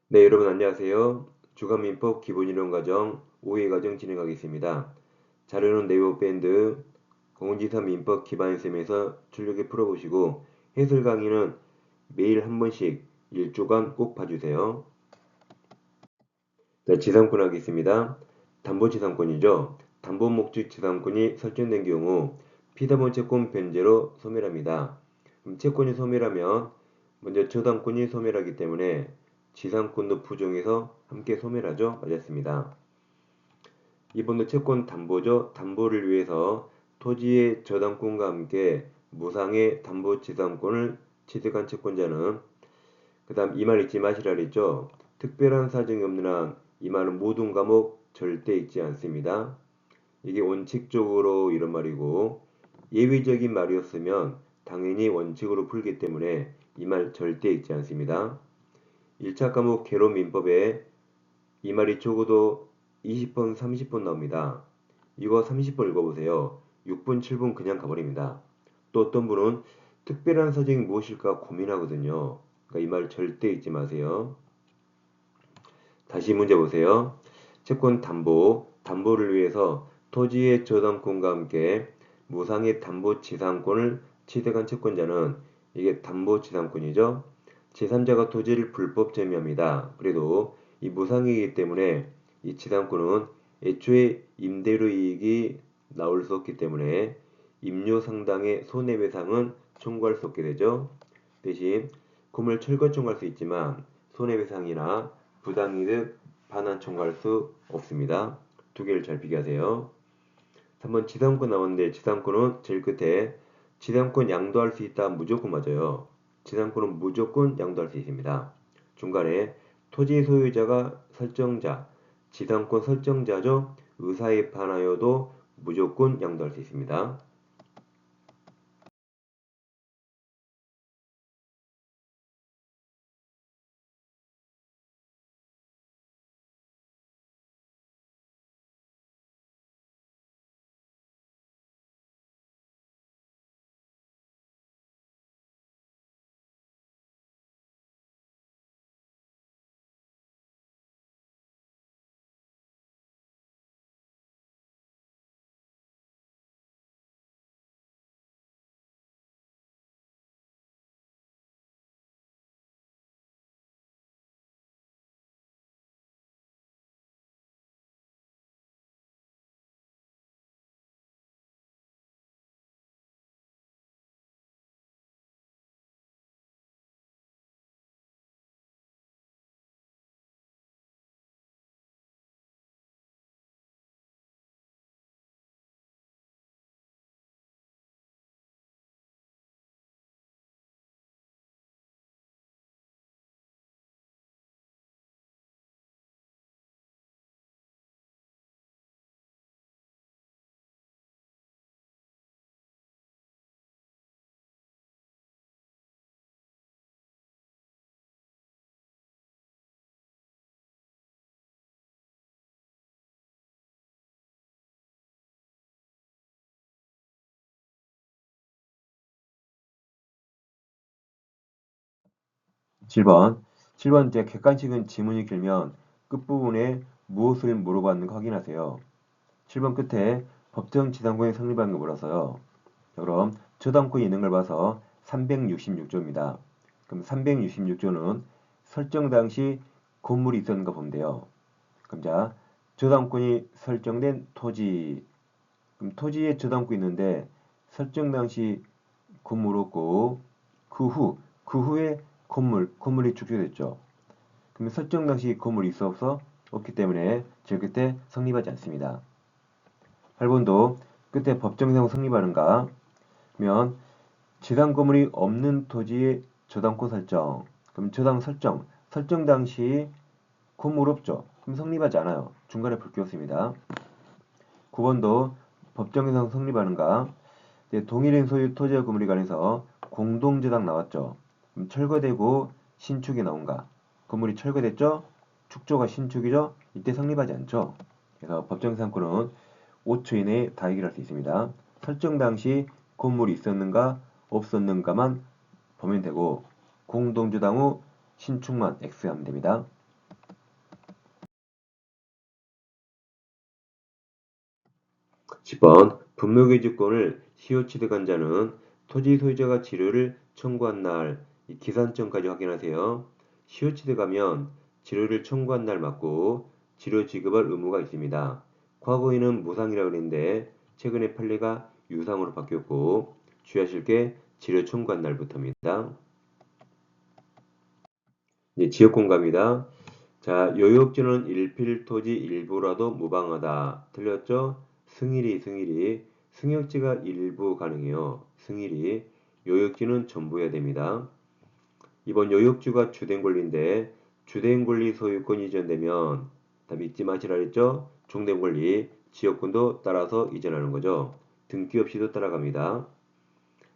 네, 여러분 안녕하세요. 주간민법 기본이론과정 5회 과정 진행하겠습니다. 자료는 네이버밴드 공지사 민법 기반쌤에서 출력해 풀어보시고 해설 강의는 매일 한 번씩 일주간 꼭 봐주세요. 네, 지상권 하겠습니다. 담보지상권이죠. 담보목적 지상권이 설정된 경우 피담보 채권 변제로 소멸합니다. 그럼 채권이 소멸하면 먼저 저당권이 소멸하기 때문에 지상권도 부정해서 함께 소멸하죠. 맞았습니다. 2번도 채권 담보죠. 담보를 위해서 토지의 저당권과 함께 무상의 담보지상권을 취득한 채권자는 그 다음 이 말 잊지 마시라 그랬죠. 특별한 사정이 없는 한 이 말은 모든 과목 절대 읽지 않습니다. 이게 원칙적으로 이런 말이고 예외적인 말이었으면 당연히 원칙으로 풀기 때문에 이 말 절대 읽지 않습니다. 1차 과목 개론민법에 이 말이 적어도 20번, 30번 나옵니다. 이거 30번 읽어보세요. 6분, 7분 그냥 가버립니다. 또 어떤 분은 특별한 사정이 무엇일까 고민하거든요. 그러니까 이 말 절대 잊지 마세요. 다시 문제 보세요. 채권 담보를 위해서 토지의 저당권과 함께 무상의 담보지상권을 취득한 채권자는 이게 담보지상권이죠. 제3자가 토지를 불법 점유합니다. 그래도 이 무상이기 때문에 이 지상권은 애초에 임대료 이익이 나올 수 없기 때문에 임료 상당의 손해배상은 청구할 수 없게 되죠. 대신 금을 철거 청구할 수 있지만 손해배상이나 부당이득 반환 청구할 수 없습니다. 두 개를 잘 비교하세요. 3번 지상권 나왔는데 지상권은 제일 끝에 지상권 양도할 수 있다 무조건 맞아요. 지상권은 무조건 양도할 수 있습니다. 중간에 토지 소유자가 설정자, 지상권 설정자죠. 의사에 반하여도 무조건 양도할 수 있습니다. 7번. 7번 이제 객관식은 지문이 길면 끝부분에 무엇을 물어봤는가 확인하세요. 7번 끝에 법정 지상권이 성립하는 거 물어서요. 그럼 저당권이 있는 걸 봐서 366조입니다. 그럼 366조는 설정 당시 건물이 있었는가 보면 돼요. 그럼 자, 저당권이 설정된 토지. 그럼 토지에 저당권이 있는데 설정 당시 건물 없고 그 후에 건물이 축소됐죠. 그러면 설정 당시 건물이 있어 없어? 없기 때문에 저 끝에 성립하지 않습니다. 8번도 끝에 법정상 성립하는가? 그러면 지상 건물이 없는 토지의 저당권 설정. 그럼 저당 설정 당시 건물 없죠. 그럼 성립하지 않아요. 중간에 불 끼웠습니다. 9번도 법정상 성립하는가? 동일행 소유 토지와 건물에 관해서 공동저당 나왔죠. 그럼 철거되고 신축이 나온가? 건물이 철거됐죠? 축조가 신축이죠? 이때 성립하지 않죠. 그래서 법정상권은 5초 이내에 다 해결할 수 있습니다. 설정 당시 건물이 있었는가 없었는가만 보면 되고 공동저당 후 신축만 X하면 됩니다. 10번 분묘기지권을 시효 취득한 자는 토지 소유자가 지료를 청구한 날 이 기산점까지 확인하세요. 시효 취득하면 지료를 청구한 날 맞고 지료 지급할 의무가 있습니다. 과거에는 무상이라고 그랬는데 최근에 판례가 유상으로 바뀌었고 주의하실 게 지료 청구한 날부터입니다. 이제 지역공감이다. 자, 요역지는 일필토지 일부라도 무방하다. 틀렸죠? 승일이. 승역지가 일부 가능해요. 승일이. 요역지는 전부여야 됩니다. 이번 요역지가 주된 권리인데 주된 권리 소유권 이전되면 답 잊지 마시라 했죠? 종된 권리, 지역권도 따라서 이전하는 거죠. 등기 없이도 따라갑니다.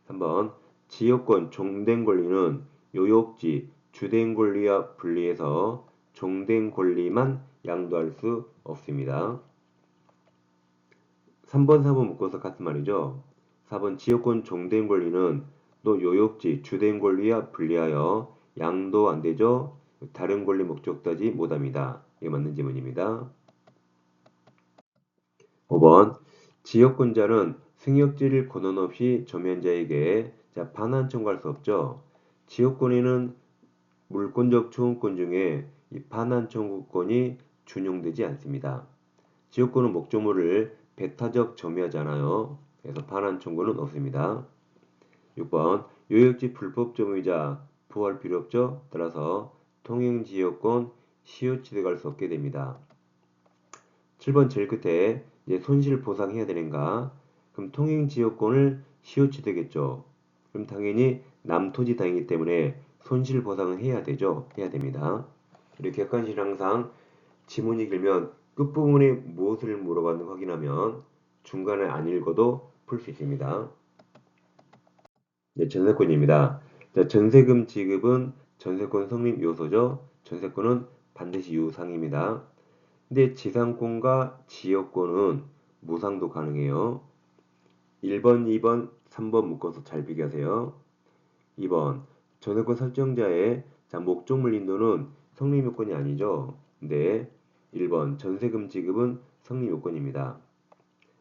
3번 지역권 종된 권리는 요역지 주된 권리와 분리해서 종된 권리만 양도할 수 없습니다. 3번, 4번 묶어서 같은 말이죠. 4번 지역권 종된 권리는 또 요역지 주된 권리와 분리하여 양도 안 되죠. 다른 권리 목적 따지 못합니다. 이게 맞는 지문입니다. 5번 지역권자는 승역지를 권한 없이 점연자에게 반환 청구할 수 없죠. 지역권에는 물권적 초원권 중에 이 반환 청구권이 준용되지 않습니다. 지역권은 목적물을 배타적 점유하잖아요. 그래서 반환 청구는 없습니다. 6번 요역지 불법 점유자 부할 필요 없죠. 따라서 통행지역권 시효 취득할 수 없게 됩니다. 7번 제일 끝에 이제 손실 보상해야 되는가? 그럼 통행지역권을 시효 취득했죠. 그럼 당연히 남토지 땅이기 때문에 손실 보상은 해야 되죠. 해야 됩니다. 이렇게 객관식은 항상 지문이 길면 끝부분에 무엇을 물어봤는지 확인하면 중간에 안 읽어도 풀 수 있습니다. 네, 전세권입니다. 자, 전세금 지급은 전세권 성립 요소죠. 전세권은 반드시 유상입니다. 근데 지상권과 지역권은 무상도 가능해요. 1번, 2번, 3번 묶어서 잘 비교하세요. 2번 전세권 설정자의 목적물 인도는 성립 요건이 아니죠. 근데 1번 전세금 지급은 성립 요건입니다.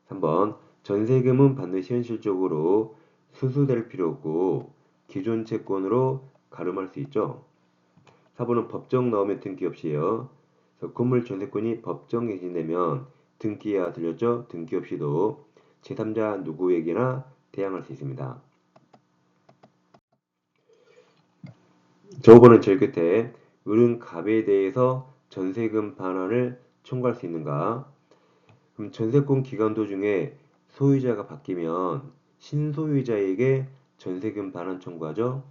3번 전세금은 반드시 현실적으로 수수될 필요 없고 기존 채권으로 가름할 수 있죠. 4번은 법정 나오면 등기 없이요. 건물 전세권이 법정 갱신되면 등기해야 들렸죠. 등기 없이도 제3자 누구에게나 대항할 수 있습니다. 저 5번은 제일 끝에 을은 갑에 대해서 전세금 반환을 청구할 수 있는가? 그럼 전세권 기간 도중에 소유자가 바뀌면 신소유자에게 전세금 반환 청구하죠.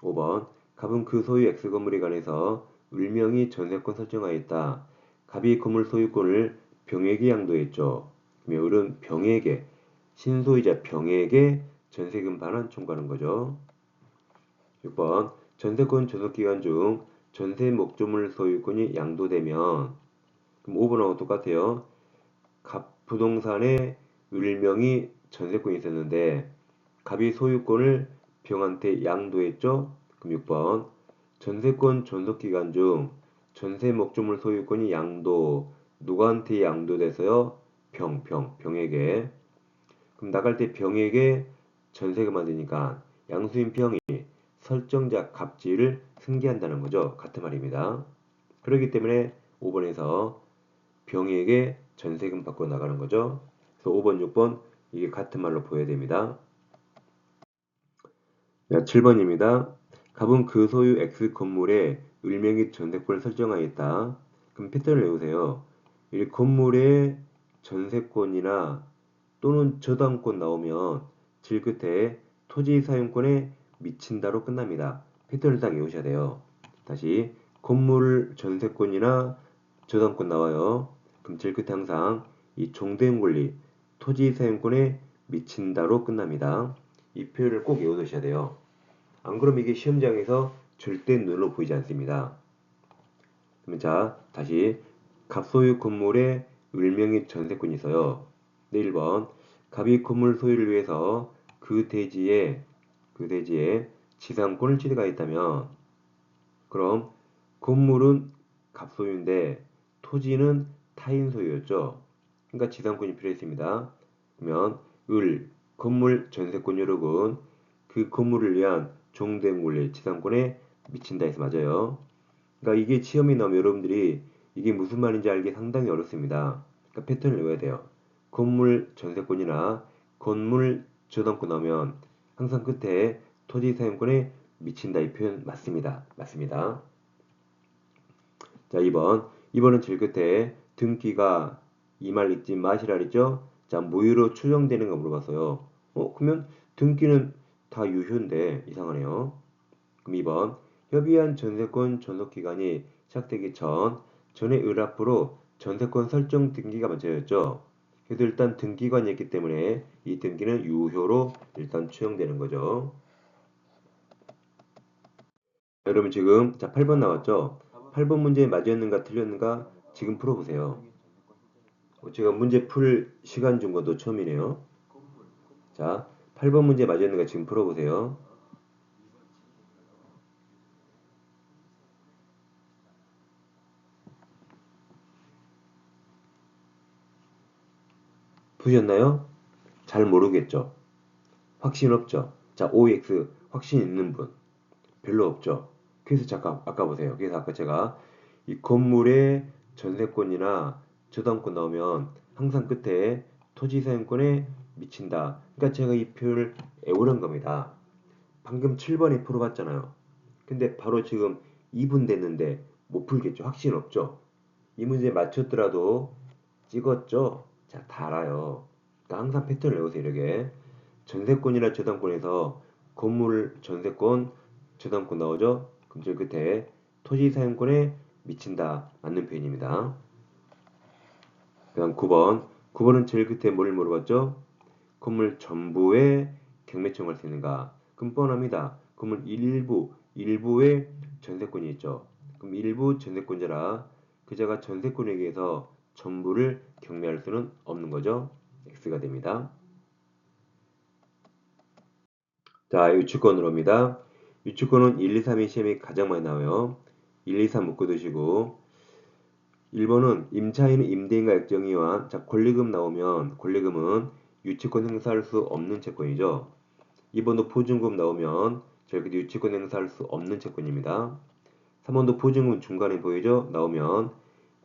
5번 갑은 그 소유 X 건물에 관해서 을명이 전세권 설정하였다. 갑이 건물 소유권을 병에게 양도했죠. 그러면 을은 병에게 신소유자 병에게 전세금 반환 청구하는 거죠. 6번 전세권 존속기간 중 전세 목조물 소유권이 양도되면 그럼 5번하고 똑같아요. 갑 부동산에 을명이 전세권이 있었는데 갑이 소유권을 병한테 양도했죠. 그럼 6번 전세권 존속기간 중 전세 목조물 소유권이 양도 누구한테 양도돼서요? 병에게. 그럼 나갈 때 병에게 전세금만 되니까 양수인 병이 설정자 갑지를 승계한다는 거죠. 같은 말입니다. 그렇기 때문에 5번에서 병에게 전세금 받고 나가는 거죠. 그래서 5번, 6번 이게 같은 말로 보여야 됩니다. 7번입니다. 갑은 그 소유 X 건물에 을명이 전세권을 설정하였다. 그럼 패턴을 외우세요. 이 건물에 전세권이나 또는 저당권 나오면 질 끝에 토지 사용권에 미친다로 끝납니다. 패턴을 딱 외우셔야 돼요. 다시 건물 전세권이나 저당권 나와요. 그럼 질 끝에 항상 이 종된 권리 토지 사용권에 미친다로 끝납니다. 이 표현을 꼭 외워두셔야 돼요. 안 그러면 이게 시험장에서 절대 눈으로 보이지 않습니다. 그러면 자, 다시 갑소유 건물에 을명의 전세권이 있어요. 네, 1번 갑이 건물 소유를 위해서 그 대지에 지상권을 취득하였다면 그럼 건물은 갑소유인데 토지는 타인 소유였죠. 그러니까 지상권이 필요했습니다. 그러면 을, 건물 전세권 여력은 그 건물을 위한 종된 권리 지상권에 미친다 해서 맞아요. 그러니까 이게 시험이 나오면 여러분들이 이게 무슨 말인지 알기 상당히 어렵습니다. 그러니까 패턴을 외워야 돼요. 건물 전세권이나 건물 저당권 나오면 항상 끝에 토지 사용권에 미친다 이 표현 맞습니다. 맞습니다. 자, 2번은 제일 끝에 등기가 이 말 읽지 마시라 그랬죠? 자, 무효로 추정되는가 물어봤어요. 그러면 등기는 다 유효인데 이상하네요. 그럼 2번 협의한 전세권 존속기간이 시작되기 전에 을 앞으로 전세권 설정 등기가 먼저였죠. 그래도 일단 등기관이 있기 때문에 이 등기는 유효로 일단 추정되는 거죠. 여러분 지금 자 8번 나왔죠? 8번 문제 맞았는가 틀렸는가 지금 풀어보세요. 제가 문제 풀 시간 준 것도 처음이네요. 자 8번 문제 맞았는가 지금 풀어보세요. 푸셨나요? 잘 모르겠죠? 확신 없죠? 자, OX 확신 있는 분 별로 없죠? 그래서 잠깐 아까 보세요. 그래서 아까 제가 이 건물의 전세권이나 저당권 나오면 항상 끝에 토지 사용권에 미친다. 그러니까 제가 이 표현을 외우는 겁니다. 방금 7번에 풀어봤잖아요. 근데 바로 지금 2분 됐는데 못 풀겠죠? 확신 없죠? 이 문제 맞췄더라도 찍었죠? 자, 다 알아요. 그러니까 항상 패턴을 외우세요. 이렇게. 전세권이나 저당권에서 건물 전세권, 저당권 나오죠? 그럼 저 끝에 토지 사용권에 미친다. 맞는 표현입니다. 그다음 9번. 9번은 제일 끝에 뭘 물어봤죠? 건물 전부에 경매청을 할 수 있는가? 그럼 뻔합니다. 건물 일부의 전세권이 있죠. 그럼 일부 전세권자라 그자가 전세권에 의해서 전부를 경매할 수는 없는 거죠. X가 됩니다. 자, 유치권으로 옵니다. 유치권은 1, 2, 3이 시험에 가장 많이 나와요. 1, 2, 3 묶어 두시고 1번은 임차인은 임대인과 약정이와 자, 권리금 나오면 권리금은 유치권 행사할 수 없는 채권이죠. 2번도 보증금 나오면 저렇게 유치권 행사할 수 없는 채권입니다. 3번도 보증금 중간에 보이죠? 나오면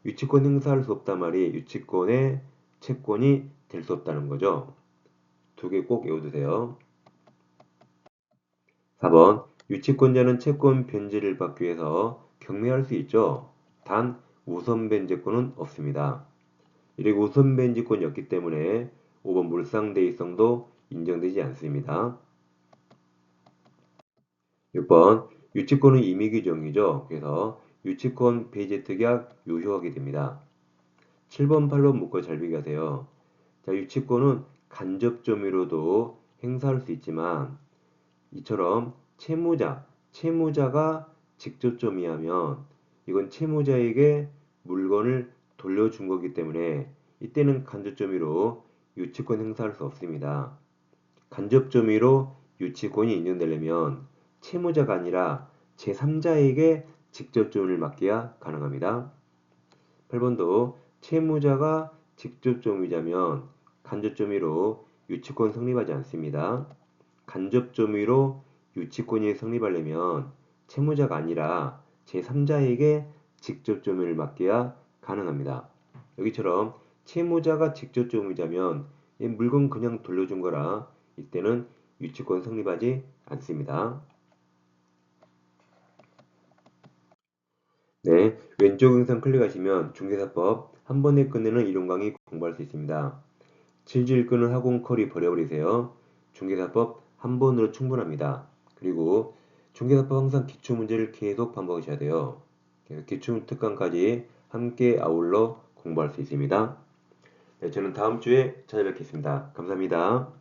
유치권 행사할 수 없단 말이 유치권의 채권이 될 수 없다는 거죠. 두 개 꼭 외워두세요. 4번 유치권자는 채권 변제를 받기 위해서 경매할 수 있죠. 단 우선 변제권은 없습니다. 그리고 우선 변제권이 없기 때문에 5번 물상대위성도 인정되지 않습니다. 6번 유치권은 임의규정이죠. 그래서 유치권 배제 특약 유효하게 됩니다. 7번 8번 묶어 잘 비교하세요. 자, 유치권은 간접점유로도 행사할 수 있지만 이처럼 채무자가 직접 점유하면 이건 채무자에게 물건을 돌려준 거기 때문에 이때는 간접점유로 유치권 행사할 수 없습니다. 간접점유로 유치권이 인정되려면 채무자가 아니라 제3자에게 직접 점유를 맡겨야 가능합니다. 8번도 채무자가 직접 점유자면 간접점유로 유치권 성립하지 않습니다. 간접점유로 유치권이 성립하려면 채무자가 아니라 제3자에게 직접 점유를 맡겨야 가능합니다. 여기처럼 채무자가 직접 점유자면 이 물건 그냥 돌려준 거라 이때는 유치권 성립하지 않습니다. 네, 왼쪽 영상 클릭하시면 중개사법 한 번에 끝내는 이론 강의 공부할 수 있습니다. 질질 끄는 학원 컬이 버려버리세요. 중개사법 한 번으로 충분합니다. 그리고 중개사법 항상 기출문제를 계속 반복하셔야 돼요. 기출 특강까지 함께 아울러 공부할 수 있습니다. 네, 저는 다음 주에 찾아뵙겠습니다. 감사합니다.